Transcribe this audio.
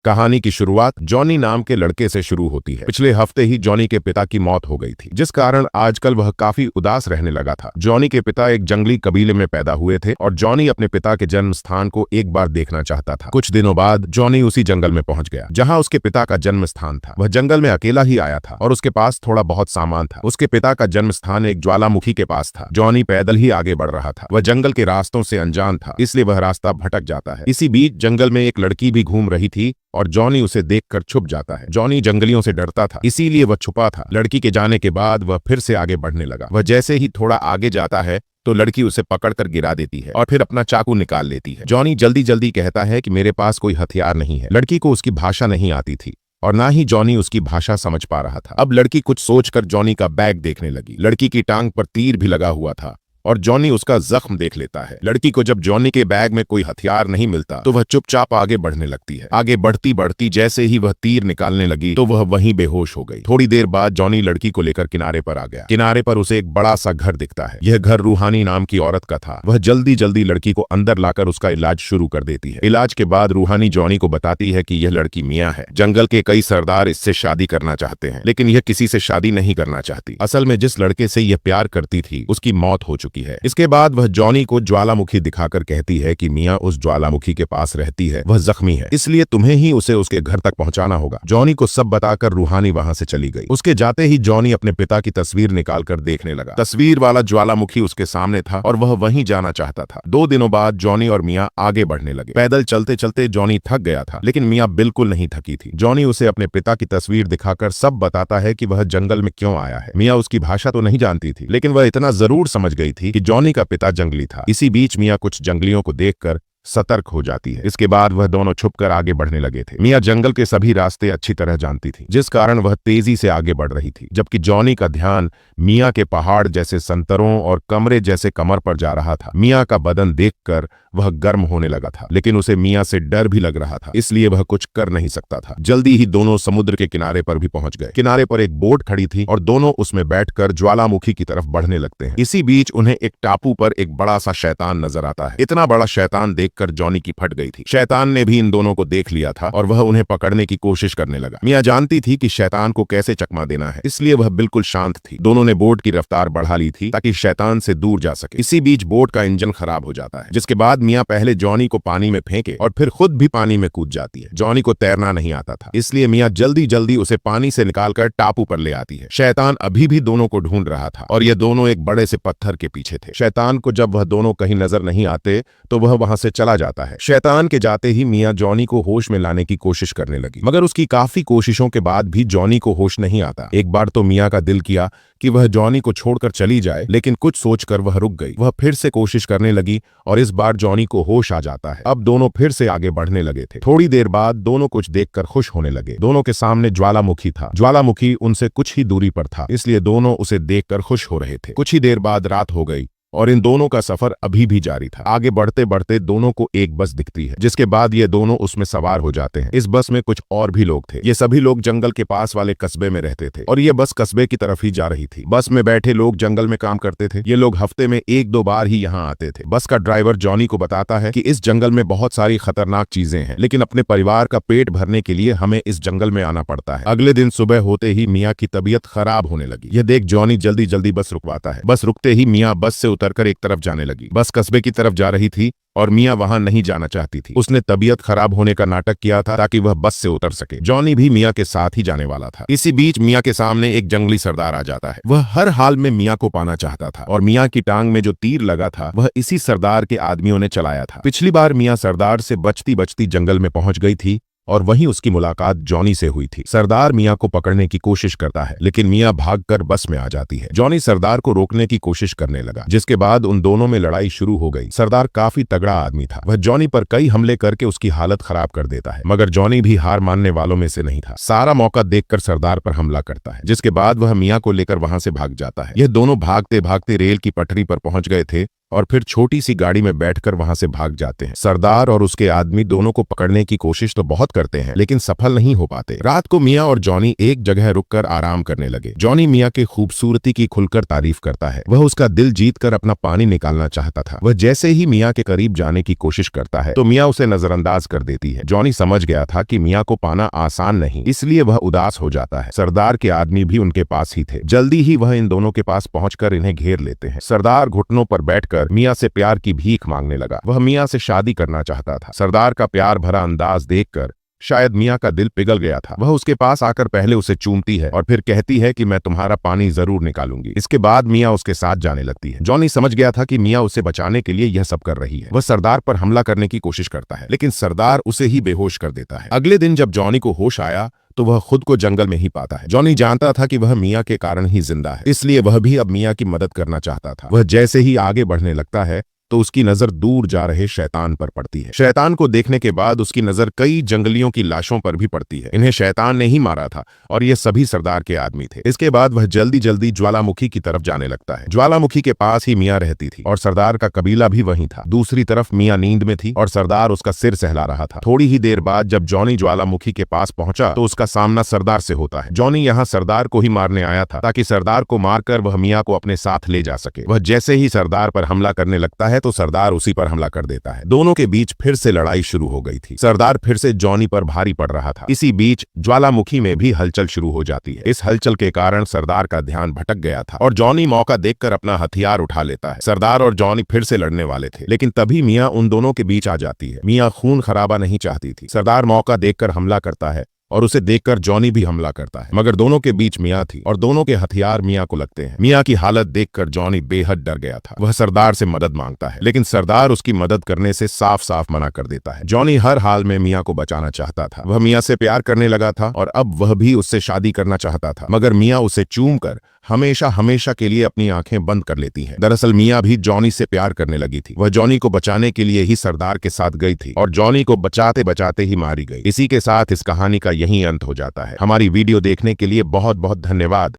कहानी की शुरुआत जॉनी नाम के लड़के से शुरू होती है। पिछले हफ्ते ही जॉनी के पिता की मौत हो गई थी, जिस कारण आजकल वह काफी उदास रहने लगा था। जॉनी के पिता एक जंगली कबीले में पैदा हुए थे और जॉनी अपने पिता के जन्म स्थान को एक बार देखना चाहता था। कुछ दिनों बाद जॉनी उसी जंगल में पहुंच गया जहां उसके पिता का जन्म स्थान था। वह जंगल में अकेला ही आया था और उसके पास थोड़ा बहुत सामान था। उसके पिता का जन्म स्थान एक ज्वालामुखी के पास था। जॉनी पैदल ही आगे बढ़ रहा था। वह जंगल के रास्तों से अनजान था, इसलिए वह रास्ता भटक जाता है। इसी बीच जंगल में एक लड़की भी घूम रही थी और जॉनी उसे देखकर छुप जाता है। जॉनी जंगलियों से डरता था, इसीलिए वह छुपा था। लड़की के जाने के बाद वह फिर से आगे बढ़ने लगा। वह जैसे ही थोड़ा आगे जाता है तो लड़की उसे पकड़कर गिरा देती है और फिर अपना चाकू निकाल लेती है। जॉनी जल्दी जल्दी कहता है कि मेरे पास कोई हथियार नहीं है। लड़की को उसकी भाषा नहीं आती थी और ना ही जॉनी उसकी भाषा समझ पा रहा था। अब लड़की कुछ सोचकर जॉनी का बैग देखने लगी। लड़की की टांग पर तीर भी लगा हुआ था और जॉनी उसका जख्म देख लेता है। लड़की को जब जॉनी के बैग में कोई हथियार नहीं मिलता तो वह चुपचाप आगे बढ़ने लगती है। आगे बढ़ती बढ़ती जैसे ही वह तीर निकालने लगी तो वह वहीं बेहोश हो गई। थोड़ी देर बाद जॉनी लड़की को लेकर किनारे पर आ गया। किनारे पर उसे एक बड़ा सा घर दिखता है। यह घर रूहानी नाम की औरत का था। वह जल्दी जल्दी लड़की को अंदर लाकर उसका इलाज शुरू कर देती है। इलाज के बाद रूहानी जॉनी को बताती है कि यह लड़की मियाँ है। जंगल के कई सरदार इससे शादी करना चाहते हैं, लेकिन यह किसी से शादी नहीं करना चाहती। असल में जिस लड़के से यह प्यार करती थी उसकी मौत हो चुकी है। इसके बाद वह जॉनी को ज्वालामुखी दिखाकर कहती है कि मियाँ उस ज्वालामुखी के पास रहती है, वह जख्मी है, इसलिए तुम्हें ही उसे उसके घर तक पहुंचाना होगा। जॉनी को सब बताकर रूहानी वहां से चली गई। उसके जाते ही जॉनी अपने पिता की तस्वीर निकालकर देखने लगा। तस्वीर वाला ज्वालामुखी उसके सामने था और वह वहीं जाना चाहता था। 2 दिनों बाद जॉनी और मियाँ आगे बढ़ने लगे। पैदल चलते चलते जॉनी थक गया था, लेकिन मियाँ बिल्कुल नहीं थकी थी। जॉनी उसे अपने पिता की तस्वीर दिखाकर सब बताता है कि वह जंगल में क्यों आया है। मियाँ उसकी भाषा तो नहीं जानती थी, लेकिन वह इतना जरूर समझ गई थी कि जॉनी का पिता जंगली था। इसी बीच मियाँ कुछ जंगलियों को देखकर सतर्क हो जाती है। इसके बाद वह दोनों छुपकर आगे बढ़ने लगे थे। मियाँ जंगल के सभी रास्ते अच्छी तरह जानती थी, जिस कारण वह तेजी से आगे बढ़ रही थी, जबकि जॉनी का ध्यान मियाँ के पहाड़ जैसे संतरों और कमरे जैसे कमर पर जा रहा था। मियाँ का बदन देखकर वह गर्म होने लगा था, लेकिन उसे मियाँ से डर भी लग रहा था, इसलिए वह कुछ कर नहीं सकता था। जल्दी ही दोनों समुद्र के किनारे पर भी पहुंच गए। किनारे पर एक बोट खड़ी थी और दोनों उसमें बैठकर ज्वालामुखी की तरफ बढ़ने लगते हैं। इसी बीच उन्हें एक टापू पर एक बड़ा सा शैतान नजर आता है। इतना बड़ा शैतान देखकर जॉनी की फट गई थी। शैतान ने भी इन दोनों को देख लिया था और वह उन्हें पकड़ने की कोशिश करने लगा। मियाँ जानती थी कि शैतान को कैसे चकमा देना है, इसलिए वह बिल्कुल शांत थी। दोनों ने बोट की रफ्तार बढ़ा ली थी ताकि शैतान से दूर जा सके। इसी बीच बोट का इंजन खराब हो जाता है, जिसके बाद मियाँ पहले जॉनी को पानी में फेंके और फिर खुद भी पानी में कूद जाती है। जॉनी को तैरना नहीं आता था, इसलिए मियाँ जल्दी जल्दी उसे पानी से निकालकर टापू पर ले आती है। शैतान अभी भी दोनों को ढूंढ रहा था और ये दोनों एक बड़े से पत्थर के पीछे थे। शैतान को जब वह दोनों कहीं नजर नहीं आते तो वह वहां से चला जाता है। शैतान के जाते ही मियाँ जॉनी को होश में लाने की कोशिश करने लगी, मगर उसकी काफी कोशिशों के बाद भी जॉनी को होश नहीं आता। एक बार तो मियाँ का दिल किया कि वह जॉनी को छोड़कर चली जाए, लेकिन कुछ सोचकर वह रुक गई। वह फिर से कोशिश करने लगी और इस बार जॉनी को होश आ जाता है। अब दोनों फिर से आगे बढ़ने लगे थे। थोड़ी देर बाद दोनों कुछ देखकर खुश होने लगे। दोनों के सामने ज्वालामुखी था। ज्वालामुखी उनसे कुछ ही दूरी पर था, इसलिए दोनों उसे देखकर खुश हो रहे थे। कुछ ही देर बाद रात हो गई और इन दोनों का सफर अभी भी जारी था। आगे बढ़ते बढ़ते दोनों को एक बस दिखती है, जिसके बाद ये दोनों उसमें सवार हो जाते हैं। इस बस में कुछ और भी लोग थे। ये सभी लोग जंगल के पास वाले कस्बे में रहते थे और ये बस कस्बे की तरफ ही जा रही थी। बस में बैठे लोग जंगल में काम करते थे। ये लोग हफ्ते में 1-2 बार ही यहाँ आते थे। बस का ड्राइवर जॉनी को बताता है कि इस जंगल में बहुत सारी खतरनाक चीजें हैं, लेकिन अपने परिवार का पेट भरने के लिए हमें इस जंगल में आना पड़ता है। अगले दिन सुबह होते ही मियाँ की तबीयत खराब होने लगी। यह देख जॉनी जल्दी जल्दी बस रुकवाता है। बस रुकते ही मियाँ बस से उतरकर एक तरफ जाने लगी। बस कस्बे की तरफ जा रही थी और मियाँ वहां नहीं जाना चाहती थी। उसने तबीयत खराब होने का नाटक किया था ताकि वह बस से उतर सके। जॉनी भी मियाँ के साथ ही जाने वाला था। इसी बीच मियाँ के सामने एक जंगली सरदार आ जाता है। वह हर हाल में मियाँ को पाना चाहता था और मियाँ की टांग में जो तीर लगा था वह इसी सरदार के आदमियों ने चलाया था। पिछली बार मियाँ सरदार से बचती बचती जंगल में पहुंच गई थी और वहीं उसकी मुलाकात जॉनी से हुई थी। सरदार मियाँ को पकड़ने की कोशिश करता है, लेकिन मियाँ भागकर बस में आ जाती है। जॉनी सरदार को रोकने की कोशिश करने लगा, जिसके बाद उन दोनों में लड़ाई शुरू हो गई। सरदार काफी तगड़ा आदमी था। वह जॉनी पर कई हमले करके उसकी हालत खराब कर देता है, मगर जॉनी भी हार मानने वालों में से नहीं था। सारा मौका देखकर सरदार पर हमला करता है, जिसके बाद वह मियाँ को लेकर वहां से भाग जाता है। यह दोनों भागते भागते रेल की पटरी पर पहुंच गए थे और फिर छोटी सी गाड़ी में बैठकर वहां से भाग जाते हैं। सरदार और उसके आदमी दोनों को पकड़ने की कोशिश तो बहुत करते हैं, लेकिन सफल नहीं हो पाते। रात को मियाँ और जॉनी एक जगह रुककर आराम करने लगे। जॉनी मियाँ की खूबसूरती की खुलकर तारीफ करता है। वह उसका दिल जीतकर अपना पानी निकालना चाहता था। वह जैसे ही मियाँ के करीब जाने की कोशिश करता है तो मियाँ उसे नजरअंदाज कर देती है। जॉनी समझ गया था कि मियाँ को पाना आसान नहीं, इसलिए वह उदास हो जाता है। सरदार के आदमी भी उनके पास ही थे। जल्दी ही वह इन दोनों के पास पहुंचकर इन्हें घेर लेते हैं। सरदार घुटनों पर बैठकर मियाँ से प्यार की भीख मांगने लगा। वह मियाँ से शादी करना चाहता था। सरदार का प्यार भरा अंदाज देखकर शायद मियाँ का दिल पिघल गया था। वह उसके पास आकर पहले उसे चूमती है और फिर कहती है कि मैं तुम्हारा पानी जरूर निकालूंगी। इसके बाद मियाँ उसके साथ जाने लगती है। जॉनी समझ गया था कि मियाँ उसे बचाने के लिए यह सब कर रही है। वह सरदार पर हमला करने की कोशिश करता है, लेकिन सरदार उसे ही बेहोश कर देता है। अगले दिन जब जॉनी को होश आया तो वह खुद को जंगल में ही पाता है। जॉनी जानता था कि वह मियाँ के कारण ही जिंदा है, इसलिए वह भी अब मियाँ की मदद करना चाहता था। वह जैसे ही आगे बढ़ने लगता है तो उसकी नजर दूर जा रहे शैतान पर पड़ती है। शैतान को देखने के बाद उसकी नजर कई जंगलियों की लाशों पर भी पड़ती है। इन्हें शैतान ने ही मारा था और ये सभी सरदार के आदमी थे। इसके बाद वह जल्दी जल्दी ज्वालामुखी की तरफ जाने लगता है। ज्वालामुखी के पास ही मियाँ रहती थी और सरदार का कबीला भी वहीं था। दूसरी तरफ मियाँ नींद में थी और सरदार उसका सिर सहला रहा था। थोड़ी ही देर बाद जब जॉनी ज्वालामुखी के पास पहुंचा तो उसका सामना सरदार से होता है। जॉनी यहाँ सरदार को ही मारने आया था ताकि सरदार को मारकर वह मियाँ को अपने साथ ले जा सके। वह जैसे ही सरदार पर हमला करने लगता है तो सरदार उसी पर हमला कर देता है। दोनों के बीच फिर से लड़ाई शुरू हो गई थी। सरदार फिर से जॉनी पर भारी पड़ रहा था। इसी बीच ज्वालामुखी में भी हलचल शुरू हो जाती है। इस हलचल के कारण सरदार का ध्यान भटक गया था और जॉनी मौका देखकर अपना हथियार उठा लेता है। सरदार और जॉनी फिर से लड़ने वाले थे, लेकिन तभी मियाँ उन दोनों के बीच आ जाती है। मियाँ खून खराबा नहीं चाहती थी। सरदार मौका देखकर हमला करता है और उसे देखकर जॉनी भी हमला करता है, मगर दोनों के बीच मियाँ थी और दोनों के हथियार मियाँ को लगते हैं। मियाँ की हालत देखकर जॉनी बेहद डर गया था। वह सरदार से मदद मांगता है, लेकिन सरदार उसकी मदद करने से साफ साफ मना कर देता है। जॉनी हर हाल में मियाँ को बचाना चाहता था। वह मियाँ से प्यार करने लगा था और अब वह भी उससे शादी करना चाहता था, मगर मियाँ उसे चूम कर हमेशा हमेशा के लिए अपनी आंखें बंद कर लेती हैं। दरअसल मियाँ भी जॉनी से प्यार करने लगी थी। वह जॉनी को बचाने के लिए ही सरदार के साथ गई थी और जॉनी को बचाते बचाते ही मारी गई। इसी के साथ इस कहानी का यही अंत हो जाता है। हमारी वीडियो देखने के लिए बहुत बहुत धन्यवाद।